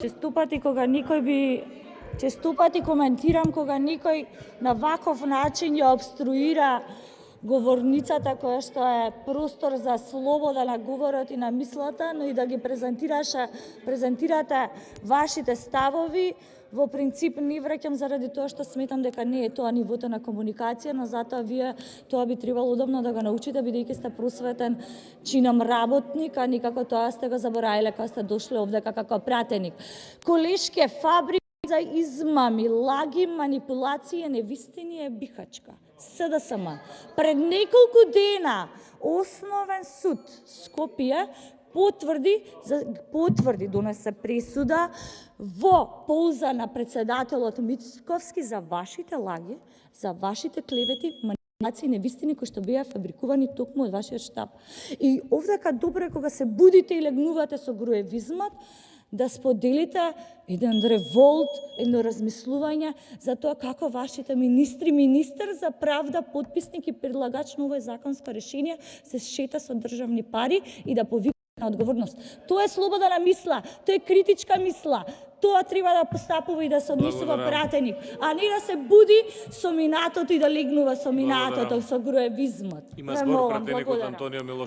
Често пати коментирам кога никој на ваков начин ја обструира говорницата која што е простор за слобода на говорот и на мислата, но и да ги презентирате вашите ставови. Во принцип не враќам заради тоа што сметам дека не е тоа нивото на комуникација, но затоа вие тоа би требало удобно да го научите, бидејќи сте просветен чином работник, а никако тоа сте го заборавиле кога сте дошле овде како пратеник. Колешке фабрика за измами, лаги, манипулации, невистини е Бихачка. СДСМ. Пред неколку дена Основен суд Скопје потврди, донесе пресуда во полза на председателот Мицковски за вашите лаги, за вашите клевети, манипулации, невистини кои што беа фабрикувани токму од вашиот штаб. И овдека добро е кога се будите и легнувате со груевизмот, да споделите еден револт, едно размислување за тоа како вашите министер за правда, потписник и предлагач на овој законско решение се шета со државни пари и да повика на одговорност. Тоа е слобода на мисла, тоа е критичка мисла. Тоа треба да постапува и да се однесува пратеник, а не да се буди со минатото и да легнува со минатото, со груевизмот. Има збор пратеникот Антонио Милошовиќ.